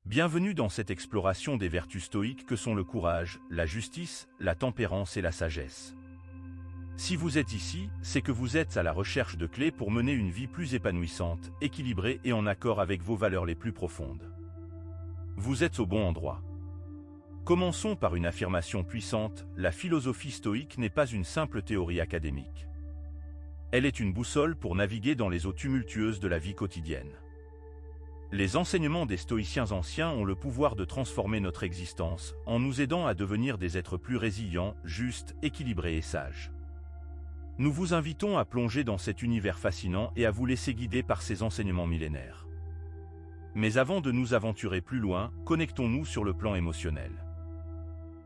Bienvenue dans cette exploration des vertus stoïques que sont le courage, la justice, la tempérance et la sagesse. Si vous êtes ici, c'est que vous êtes à la recherche de clés pour mener une vie plus épanouissante, équilibrée et en accord avec vos valeurs les plus profondes. Vous êtes au bon endroit. Commençons par une affirmation puissante, la philosophie stoïque n'est pas une simple théorie académique. Elle est une boussole pour naviguer dans les eaux tumultueuses de la vie quotidienne. Les enseignements des stoïciens anciens ont le pouvoir de transformer notre existence, en nous aidant à devenir des êtres plus résilients, justes, équilibrés et sages. Nous vous invitons à plonger dans cet univers fascinant et à vous laisser guider par ces enseignements millénaires. Mais avant de nous aventurer plus loin, connectons-nous sur le plan émotionnel.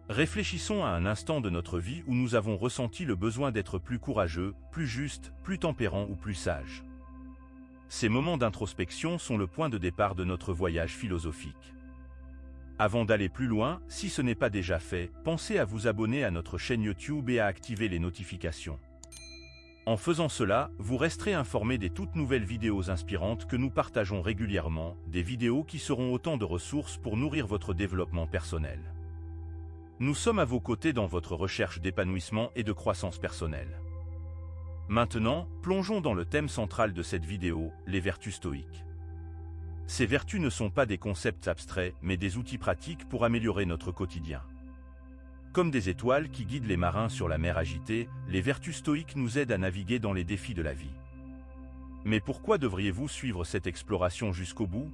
Réfléchissons à un instant de notre vie où nous avons ressenti le besoin d'être plus courageux, plus juste, plus tempérant ou plus sage. Ces moments d'introspection sont le point de départ de notre voyage philosophique. Avant d'aller plus loin, si ce n'est pas déjà fait, pensez à vous abonner à notre chaîne YouTube et à activer les notifications. En faisant cela, vous resterez informés des toutes nouvelles vidéos inspirantes que nous partageons régulièrement, des vidéos qui seront autant de ressources pour nourrir votre développement personnel. Nous sommes à vos côtés dans votre recherche d'épanouissement et de croissance personnelle. Maintenant, plongeons dans le thème central de cette vidéo, les vertus stoïques. Ces vertus ne sont pas des concepts abstraits, mais des outils pratiques pour améliorer notre quotidien. Comme des étoiles qui guident les marins sur la mer agitée, les vertus stoïques nous aident à naviguer dans les défis de la vie. Mais pourquoi devriez-vous suivre cette exploration jusqu'au bout?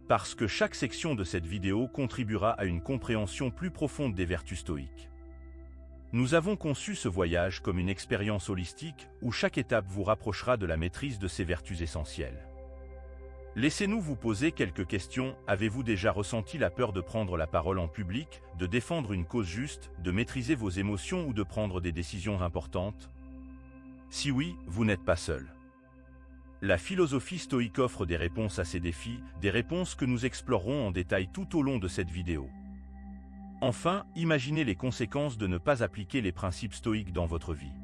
Parce que chaque section de cette vidéo contribuera à une compréhension plus profonde des vertus stoïques. Nous avons conçu ce voyage comme une expérience holistique où chaque étape vous rapprochera de la maîtrise de ces vertus essentielles. Laissez-nous vous poser quelques questions. Avez-vous déjà ressenti la peur de prendre la parole en public, de défendre une cause juste, de maîtriser vos émotions ou de prendre des décisions importantes? Si oui, vous n'êtes pas seul. La philosophie stoïque offre des réponses à ces défis, des réponses que nous explorerons en détail tout au long de cette vidéo. Enfin, imaginez les conséquences de ne pas appliquer les principes stoïques dans votre vie.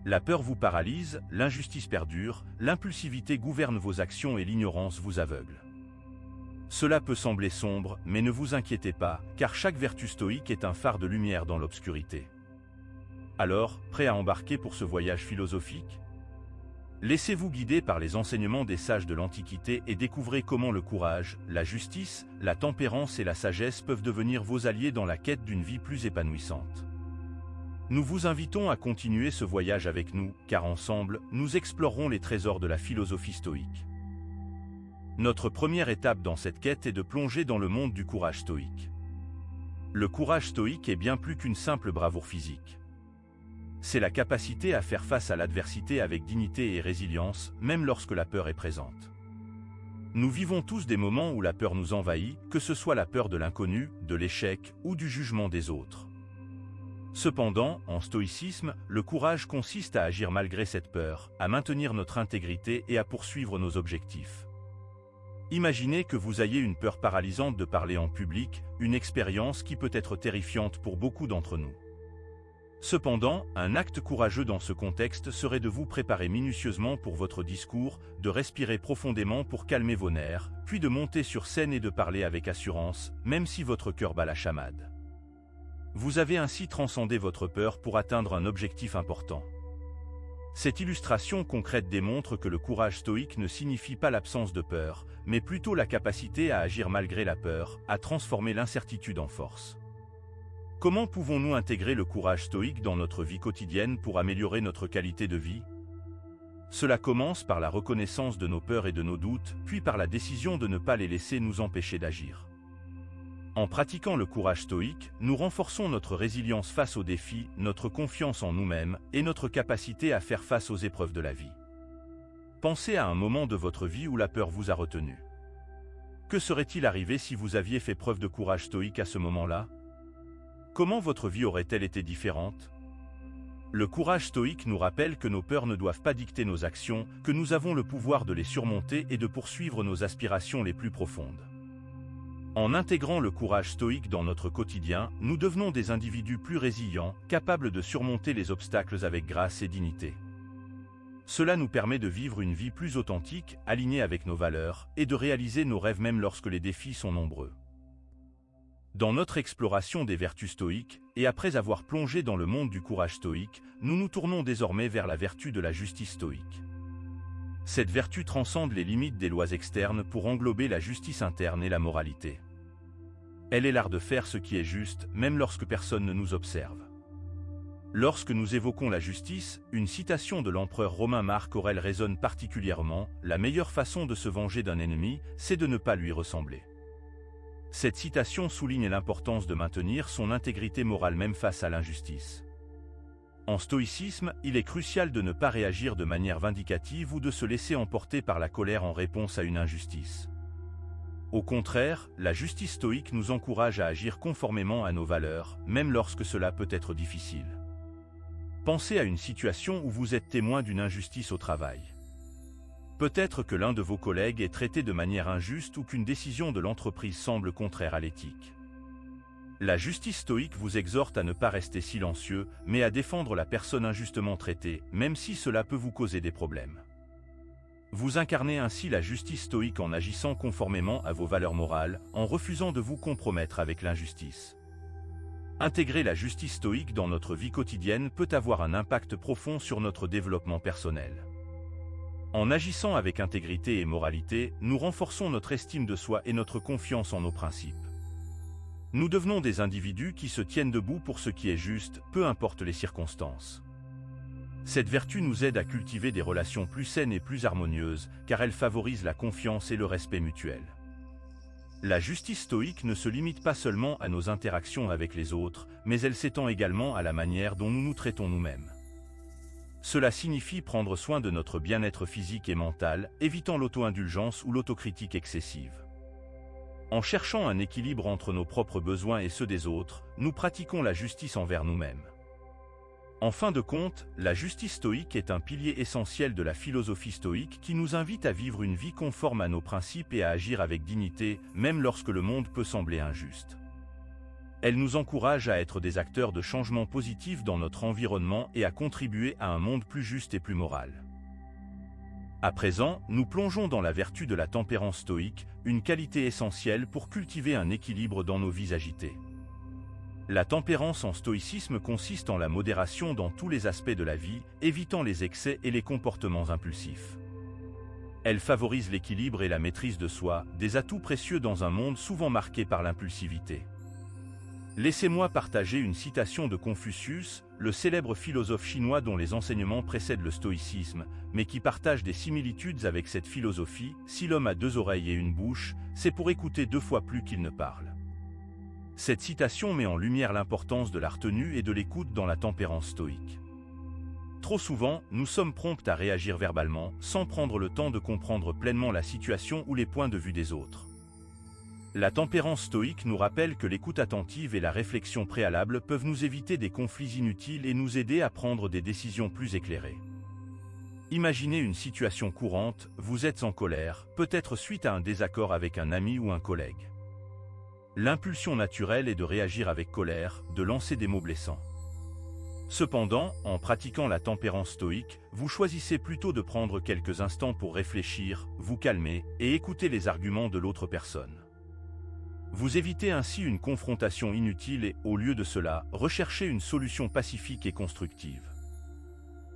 La peur vous paralyse, l'injustice perdure, l'impulsivité gouverne vos actions et l'ignorance vous aveugle. Cela peut sembler sombre, mais ne vous inquiétez pas, car chaque vertu stoïque est un phare de lumière dans l'obscurité. Alors, prêt à embarquer pour ce voyage philosophique? Laissez-vous guider par les enseignements des sages de l'Antiquité et découvrez comment le courage, la justice, la tempérance et la sagesse peuvent devenir vos alliés dans la quête d'une vie plus épanouissante. Nous vous invitons à continuer ce voyage avec nous, car ensemble, nous explorerons les trésors de la philosophie stoïque. Notre première étape dans cette quête est de plonger dans le monde du courage stoïque. Le courage stoïque est bien plus qu'une simple bravoure physique. C'est la capacité à faire face à l'adversité avec dignité et résilience, même lorsque la peur est présente. Nous vivons tous des moments où la peur nous envahit, que ce soit la peur de l'inconnu, de l'échec ou du jugement des autres. Cependant, en stoïcisme, le courage consiste à agir malgré cette peur, à maintenir notre intégrité et à poursuivre nos objectifs. Imaginez que vous ayez une peur paralysante de parler en public, une expérience qui peut être terrifiante pour beaucoup d'entre nous. Cependant, un acte courageux dans ce contexte serait de vous préparer minutieusement pour votre discours, de respirer profondément pour calmer vos nerfs, puis de monter sur scène et de parler avec assurance, même si votre cœur bat la chamade. Vous avez ainsi transcendé votre peur pour atteindre un objectif important. Cette illustration concrète démontre que le courage stoïque ne signifie pas l'absence de peur, mais plutôt la capacité à agir malgré la peur, à transformer l'incertitude en force. Comment pouvons-nous intégrer le courage stoïque dans notre vie quotidienne pour améliorer notre qualité de vie? Cela commence par la reconnaissance de nos peurs et de nos doutes, puis par la décision de ne pas les laisser nous empêcher d'agir. En pratiquant le courage stoïque, nous renforçons notre résilience face aux défis, notre confiance en nous-mêmes et notre capacité à faire face aux épreuves de la vie. Pensez à un moment de votre vie où la peur vous a retenu. Que serait-il arrivé si vous aviez fait preuve de courage stoïque à ce moment-là? Comment votre vie aurait-elle été différente? Le courage stoïque nous rappelle que nos peurs ne doivent pas dicter nos actions, que nous avons le pouvoir de les surmonter et de poursuivre nos aspirations les plus profondes. En intégrant le courage stoïque dans notre quotidien, nous devenons des individus plus résilients, capables de surmonter les obstacles avec grâce et dignité. Cela nous permet de vivre une vie plus authentique, alignée avec nos valeurs, et de réaliser nos rêves même lorsque les défis sont nombreux. Dans notre exploration des vertus stoïques, et après avoir plongé dans le monde du courage stoïque, nous nous tournons désormais vers la vertu de la justice stoïque. Cette vertu transcende les limites des lois externes pour englober la justice interne et la moralité. Elle est l'art de faire ce qui est juste, même lorsque personne ne nous observe. Lorsque nous évoquons la justice, une citation de l'empereur romain Marc Aurèle résonne particulièrement: « La meilleure façon de se venger d'un ennemi, c'est de ne pas lui ressembler. » Cette citation souligne l'importance de maintenir son intégrité morale même face à l'injustice. En stoïcisme, il est crucial de ne pas réagir de manière vindicative ou de se laisser emporter par la colère en réponse à une injustice. Au contraire, la justice stoïque nous encourage à agir conformément à nos valeurs, même lorsque cela peut être difficile. Pensez à une situation où vous êtes témoin d'une injustice au travail. Peut-être que l'un de vos collègues est traité de manière injuste ou qu'une décision de l'entreprise semble contraire à l'éthique. La justice stoïque vous exhorte à ne pas rester silencieux, mais à défendre la personne injustement traitée, même si cela peut vous causer des problèmes. Vous incarnez ainsi la justice stoïque en agissant conformément à vos valeurs morales, en refusant de vous compromettre avec l'injustice. Intégrer la justice stoïque dans notre vie quotidienne peut avoir un impact profond sur notre développement personnel. En agissant avec intégrité et moralité, nous renforçons notre estime de soi et notre confiance en nos principes. Nous devenons des individus qui se tiennent debout pour ce qui est juste, peu importe les circonstances. Cette vertu nous aide à cultiver des relations plus saines et plus harmonieuses, car elle favorise la confiance et le respect mutuel. La justice stoïque ne se limite pas seulement à nos interactions avec les autres, mais elle s'étend également à la manière dont nous nous traitons nous-mêmes. Cela signifie prendre soin de notre bien-être physique et mental, évitant l'auto-indulgence ou l'autocritique excessive. En cherchant un équilibre entre nos propres besoins et ceux des autres, nous pratiquons la justice envers nous-mêmes. En fin de compte, la justice stoïque est un pilier essentiel de la philosophie stoïque qui nous invite à vivre une vie conforme à nos principes et à agir avec dignité, même lorsque le monde peut sembler injuste. Elle nous encourage à être des acteurs de changement positif dans notre environnement et à contribuer à un monde plus juste et plus moral. À présent, nous plongeons dans la vertu de la tempérance stoïque, une qualité essentielle pour cultiver un équilibre dans nos vies agitées. La tempérance en stoïcisme consiste en la modération dans tous les aspects de la vie, évitant les excès et les comportements impulsifs. Elle favorise l'équilibre et la maîtrise de soi, des atouts précieux dans un monde souvent marqué par l'impulsivité. Laissez-moi partager une citation de Confucius, le célèbre philosophe chinois dont les enseignements précèdent le stoïcisme, mais qui partage des similitudes avec cette philosophie: « Si l'homme a deux oreilles et une bouche, c'est pour écouter 2 fois plus qu'il ne parle. » Cette citation met en lumière l'importance de la retenue et de l'écoute dans la tempérance stoïque. Trop souvent, nous sommes prompts à réagir verbalement, sans prendre le temps de comprendre pleinement la situation ou les points de vue des autres. La tempérance stoïque nous rappelle que l'écoute attentive et la réflexion préalable peuvent nous éviter des conflits inutiles et nous aider à prendre des décisions plus éclairées. Imaginez une situation courante: vous êtes en colère, peut-être suite à un désaccord avec un ami ou un collègue. L'impulsion naturelle est de réagir avec colère, de lancer des mots blessants. Cependant, en pratiquant la tempérance stoïque, vous choisissez plutôt de prendre quelques instants pour réfléchir, vous calmer et écouter les arguments de l'autre personne. Vous évitez ainsi une confrontation inutile et, au lieu de cela, recherchez une solution pacifique et constructive.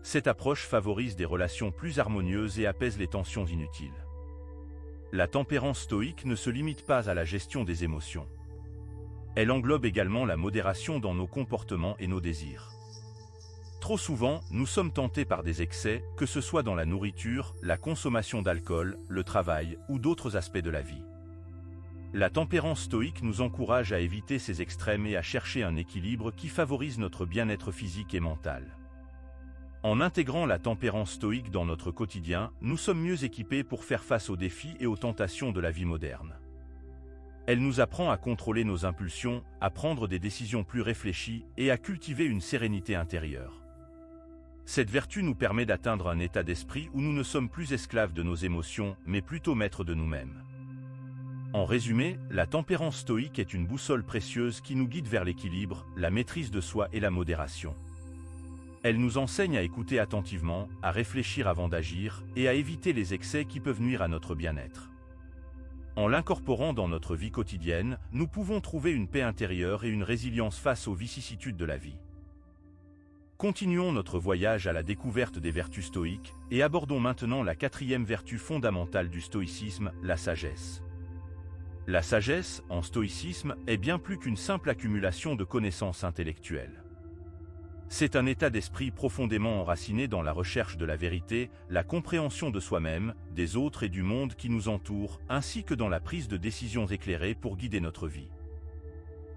Cette approche favorise des relations plus harmonieuses et apaise les tensions inutiles. La tempérance stoïque ne se limite pas à la gestion des émotions. Elle englobe également la modération dans nos comportements et nos désirs. Trop souvent, nous sommes tentés par des excès, que ce soit dans la nourriture, la consommation d'alcool, le travail ou d'autres aspects de la vie. La tempérance stoïque nous encourage à éviter ces extrêmes et à chercher un équilibre qui favorise notre bien-être physique et mental. En intégrant la tempérance stoïque dans notre quotidien, nous sommes mieux équipés pour faire face aux défis et aux tentations de la vie moderne. Elle nous apprend à contrôler nos impulsions, à prendre des décisions plus réfléchies et à cultiver une sérénité intérieure. Cette vertu nous permet d'atteindre un état d'esprit où nous ne sommes plus esclaves de nos émotions, mais plutôt maîtres de nous-mêmes. En résumé, la tempérance stoïque est une boussole précieuse qui nous guide vers l'équilibre, la maîtrise de soi et la modération. Elle nous enseigne à écouter attentivement, à réfléchir avant d'agir, et à éviter les excès qui peuvent nuire à notre bien-être. En l'incorporant dans notre vie quotidienne, nous pouvons trouver une paix intérieure et une résilience face aux vicissitudes de la vie. Continuons notre voyage à la découverte des vertus stoïques, et abordons maintenant la 4e vertu fondamentale du stoïcisme, la sagesse. La sagesse, en stoïcisme, est bien plus qu'une simple accumulation de connaissances intellectuelles. C'est un état d'esprit profondément enraciné dans la recherche de la vérité, la compréhension de soi-même, des autres et du monde qui nous entoure, ainsi que dans la prise de décisions éclairées pour guider notre vie.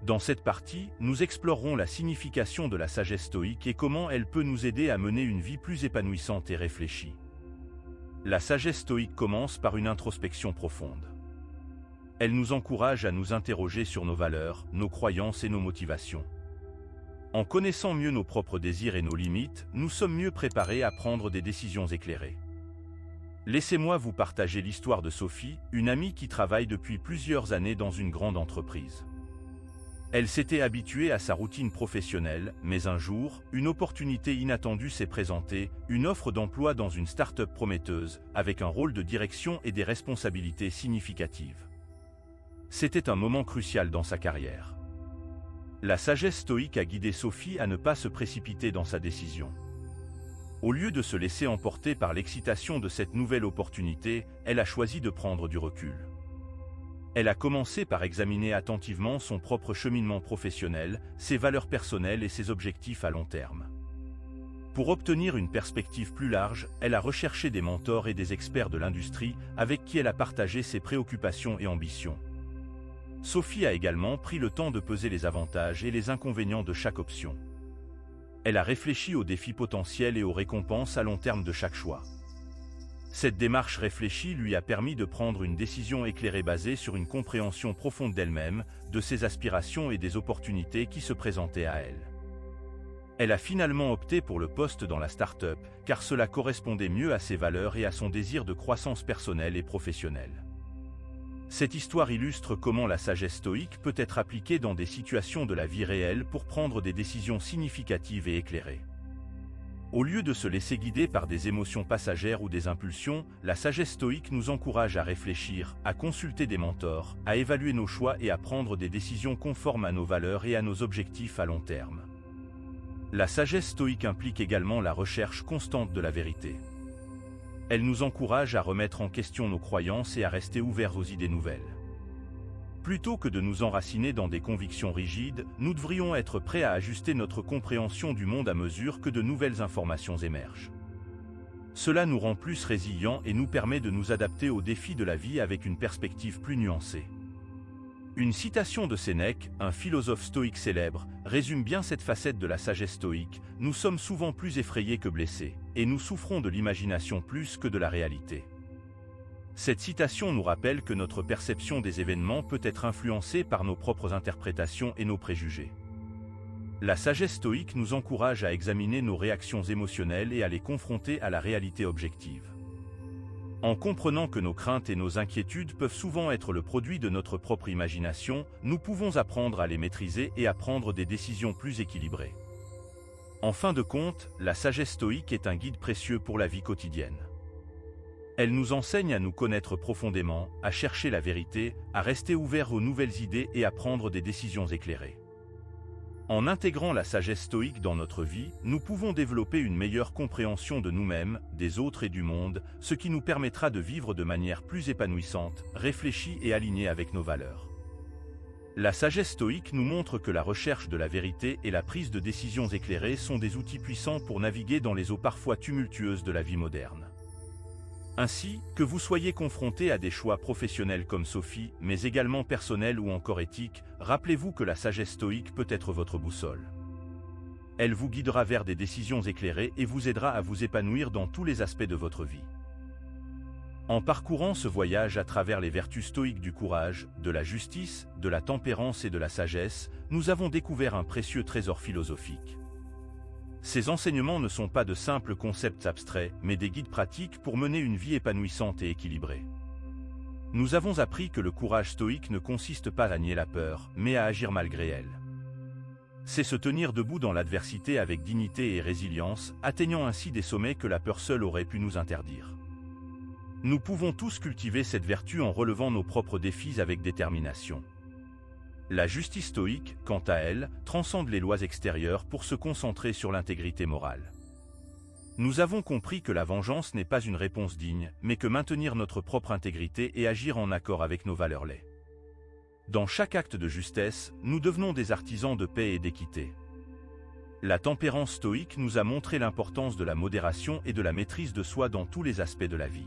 Dans cette partie, nous explorerons la signification de la sagesse stoïque et comment elle peut nous aider à mener une vie plus épanouissante et réfléchie. La sagesse stoïque commence par une introspection profonde. Elle nous encourage à nous interroger sur nos valeurs, nos croyances et nos motivations. En connaissant mieux nos propres désirs et nos limites, nous sommes mieux préparés à prendre des décisions éclairées. Laissez-moi vous partager l'histoire de Sophie, une amie qui travaille depuis plusieurs années dans une grande entreprise. Elle s'était habituée à sa routine professionnelle, mais un jour, une opportunité inattendue s'est présentée, une offre d'emploi dans une start-up prometteuse, avec un rôle de direction et des responsabilités significatives. C'était un moment crucial dans sa carrière. La sagesse stoïque a guidé Sophie à ne pas se précipiter dans sa décision. Au lieu de se laisser emporter par l'excitation de cette nouvelle opportunité, elle a choisi de prendre du recul. Elle a commencé par examiner attentivement son propre cheminement professionnel, ses valeurs personnelles et ses objectifs à long terme. Pour obtenir une perspective plus large, elle a recherché des mentors et des experts de l'industrie avec qui elle a partagé ses préoccupations et ambitions. Sophie a également pris le temps de peser les avantages et les inconvénients de chaque option. Elle a réfléchi aux défis potentiels et aux récompenses à long terme de chaque choix. Cette démarche réfléchie lui a permis de prendre une décision éclairée basée sur une compréhension profonde d'elle-même, de ses aspirations et des opportunités qui se présentaient à elle. Elle a finalement opté pour le poste dans la start-up, car cela correspondait mieux à ses valeurs et à son désir de croissance personnelle et professionnelle. Cette histoire illustre comment la sagesse stoïque peut être appliquée dans des situations de la vie réelle pour prendre des décisions significatives et éclairées. Au lieu de se laisser guider par des émotions passagères ou des impulsions, la sagesse stoïque nous encourage à réfléchir, à consulter des mentors, à évaluer nos choix et à prendre des décisions conformes à nos valeurs et à nos objectifs à long terme. La sagesse stoïque implique également la recherche constante de la vérité. Elle nous encourage à remettre en question nos croyances et à rester ouverts aux idées nouvelles. Plutôt que de nous enraciner dans des convictions rigides, nous devrions être prêts à ajuster notre compréhension du monde à mesure que de nouvelles informations émergent. Cela nous rend plus résilients et nous permet de nous adapter aux défis de la vie avec une perspective plus nuancée. Une citation de Sénèque, un philosophe stoïque célèbre, résume bien cette facette de la sagesse stoïque: « Nous sommes souvent plus effrayés que blessés, et nous souffrons de l'imagination plus que de la réalité. » Cette citation nous rappelle que notre perception des événements peut être influencée par nos propres interprétations et nos préjugés. La sagesse stoïque nous encourage à examiner nos réactions émotionnelles et à les confronter à la réalité objective. En comprenant que nos craintes et nos inquiétudes peuvent souvent être le produit de notre propre imagination, nous pouvons apprendre à les maîtriser et à prendre des décisions plus équilibrées. En fin de compte, la sagesse stoïque est un guide précieux pour la vie quotidienne. Elle nous enseigne à nous connaître profondément, à chercher la vérité, à rester ouverts aux nouvelles idées et à prendre des décisions éclairées. En intégrant la sagesse stoïque dans notre vie, nous pouvons développer une meilleure compréhension de nous-mêmes, des autres et du monde, ce qui nous permettra de vivre de manière plus épanouissante, réfléchie et alignée avec nos valeurs. La sagesse stoïque nous montre que la recherche de la vérité et la prise de décisions éclairées sont des outils puissants pour naviguer dans les eaux parfois tumultueuses de la vie moderne. Ainsi, que vous soyez confronté à des choix professionnels comme Sophie, mais également personnels ou encore éthiques, rappelez-vous que la sagesse stoïque peut être votre boussole. Elle vous guidera vers des décisions éclairées et vous aidera à vous épanouir dans tous les aspects de votre vie. En parcourant ce voyage à travers les vertus stoïques du courage, de la justice, de la tempérance et de la sagesse, nous avons découvert un précieux trésor philosophique. Ces enseignements ne sont pas de simples concepts abstraits, mais des guides pratiques pour mener une vie épanouissante et équilibrée. Nous avons appris que le courage stoïque ne consiste pas à nier la peur, mais à agir malgré elle. c'est se tenir debout dans l'adversité avec dignité et résilience, atteignant ainsi des sommets que la peur seule aurait pu nous interdire. Nous pouvons tous cultiver cette vertu en relevant nos propres défis avec détermination. La justice stoïque, quant à elle, transcende les lois extérieures pour se concentrer sur l'intégrité morale. Nous avons compris que la vengeance n'est pas une réponse digne, mais que maintenir notre propre intégrité et agir en accord avec nos valeurs l'est. Dans chaque acte de justesse, nous devenons des artisans de paix et d'équité. La tempérance stoïque nous a montré l'importance de la modération et de la maîtrise de soi dans tous les aspects de la vie.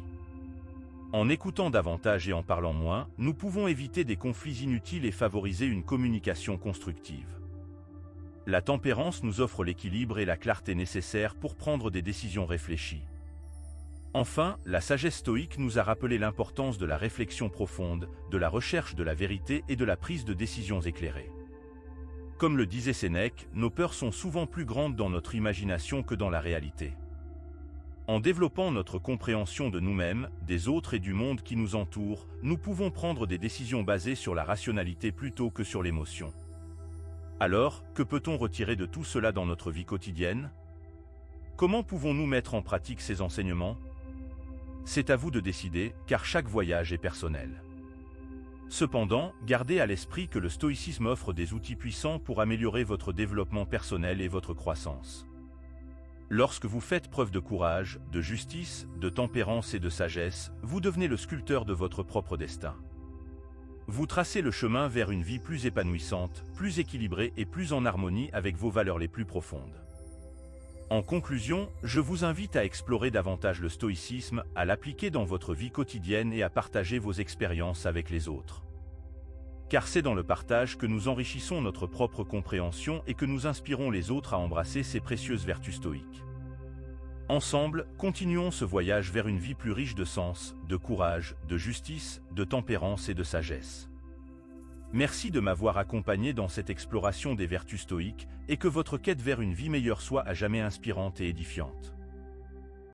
En écoutant davantage et en parlant moins, nous pouvons éviter des conflits inutiles et favoriser une communication constructive. La tempérance nous offre l'équilibre et la clarté nécessaires pour prendre des décisions réfléchies. Enfin, la sagesse stoïque nous a rappelé l'importance de la réflexion profonde, de la recherche de la vérité et de la prise de décisions éclairées. Comme le disait Sénèque, nos peurs sont souvent plus grandes dans notre imagination que dans la réalité. En développant notre compréhension de nous-mêmes, des autres et du monde qui nous entoure, nous pouvons prendre des décisions basées sur la rationalité plutôt que sur l'émotion. Alors, que peut-on retirer de tout cela dans notre vie quotidienne? Comment pouvons-nous mettre en pratique ces enseignements? C'est à vous de décider, car chaque voyage est personnel. Cependant, gardez à l'esprit que le stoïcisme offre des outils puissants pour améliorer votre développement personnel et votre croissance. Lorsque vous faites preuve de courage, de justice, de tempérance et de sagesse, vous devenez le sculpteur de votre propre destin. Vous tracez le chemin vers une vie plus épanouissante, plus équilibrée et plus en harmonie avec vos valeurs les plus profondes. En conclusion, je vous invite à explorer davantage le stoïcisme, à l'appliquer dans votre vie quotidienne et à partager vos expériences avec les autres. Car c'est dans le partage que nous enrichissons notre propre compréhension et que nous inspirons les autres à embrasser ces précieuses vertus stoïques. Ensemble, continuons ce voyage vers une vie plus riche de sens, de courage, de justice, de tempérance et de sagesse. Merci de m'avoir accompagné dans cette exploration des vertus stoïques et que votre quête vers une vie meilleure soit à jamais inspirante et édifiante.